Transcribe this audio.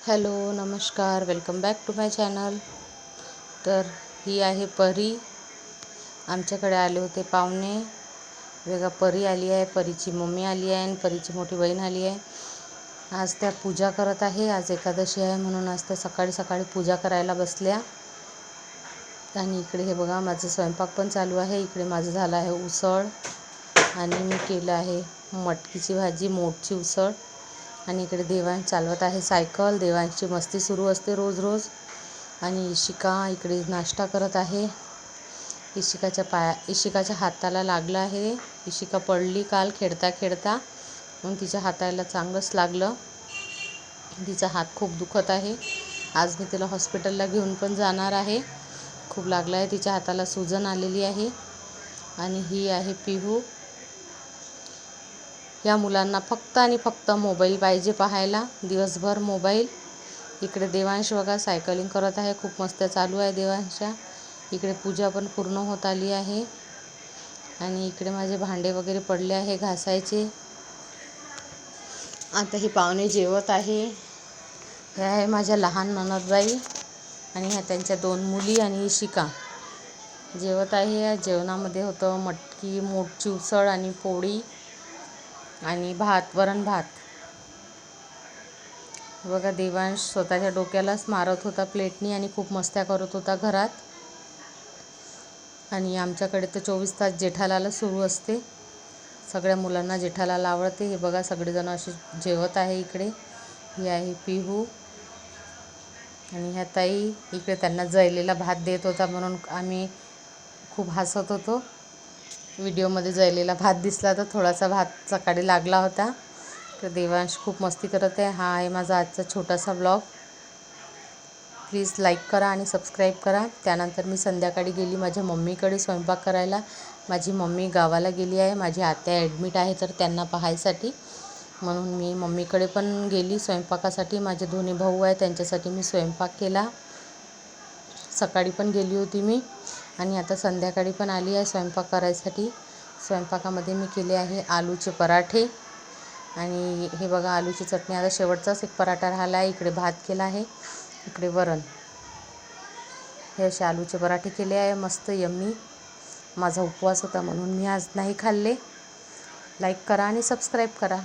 Hello नमस्कार, welcome back to my channel. तर ही आहे परी. आमच्याकडे आले होते पाहुणे. वेगळा परी आली आहे, परीची मम्मी आली आहे आणि परीची मोठी बहीण आली आहे. आज त्या पूजा करत आहे. आज एकादशी आहे म्हणून आज त्या सकाळी सकाळी पूजा करायला बसल्या. आणि इकडे हे बघा, माझं स्वयंपाक पण चालू आहे. इकडे माझं झालं आहे उसळ आणि मी केलं आहे मटकीची भाजी, मोठची उसळ. आणि इकडे देवांश चालवत आहे सायकल. देवांशची मस्ती सुरू असते रोज रोज. आणि इशिका इकडे नाश्ता करत आहे. इशिकाच्या हाताला लागलं आहे. इशिका पडली काल खेळता खेळता, म्हणून तिच्या हाताला चांगलंच लागलं. तिचा हात खूप दुखत आहे. आज मी तिला हॉस्पिटलला घेऊन पण जाणार आहे. खूप लागलं आहे तिच्या हाताला, सूजन आलेली आहे. आणि ही आहे पिहू. या मुलांना फक्त आणि फक्त मोबाईल पाहिजे पाहायला, दिवसभर मोबाईल. इकडे देवांश बघा सायकलिंग करत आहे, खूप मस्त चालू आहे देवांशच्या. इकडे पूजा पण पूर्ण होत आली आहे. आणि इकडे माझे भांडे वगैरे पडले आहे घासायचे. आता ही पाहुणे जेवत आहे. ह्या आहे माझ्या लहान नणदबाई आणि ह्या त्यांच्या 2 मुली आणि इशिका जेवत आहे. या जेवणामध्ये होतं मटकी मोठची उसळ आणि पोळी आणि भात, वरण भात. बघा देवांश स्वतःच्या डोक्यालाच मारत होता प्लेटनी आणि खूप मस्त्या करत होता घरात. आणि आमच्याकडे तर 24 तास जेठालाल सुरू असते. सगळ्या मुलांना जेठालाल आवडते. हे बघा सगळेजण असे जेवत आहे. इकडे ही आहे पिहू आणि ह्या ताई. इकडे त्यांना जळलेला भात देत होता म्हणून आम्ही खूप हसत होतो. व्हिडिओमध्ये जळलेला भात दिसला तर थोडासा भात सकाळी लागला होता. तर देवांश खूप मस्ती करत आहे. हा आहे माझा आजचा छोटासा ब्लॉग. प्लीज लाईक करा आणि सबस्क्राईब करा. त्यानंतर मी संध्याकाळी गेली माझ्या मम्मीकडे स्वयंपाक करायला. माझी मम्मी गावाला गेली आहे. माझी आत्या ॲडमिट आहे तर त्यांना पाहायसाठी, म्हणून मी मम्मीकडे पण गेली स्वयंपाकासाठी. माझे दोन्ही भाऊ आहे, त्यांच्यासाठी मी स्वयंपाक केला. सकाळी पण गेली होती मी आणि आता संध्याकाळी पण आली आहे स्वयंपाक करायसाठी. स्वयंपाकामध्ये मी केले आहे आलूचे पराठे आणि हे बघा आलूची चटणी. आता शेवटचाच एक पराठा राहिला आहे. इकडे भात केला आहे, इकडे वरण. हे असे आलूचे पराठे केले आहे मस्त यम्मी. माझा उपवास होता म्हणून मी आज नाही खाल्ले. लाईक करा आणि सबस्क्राईब करा.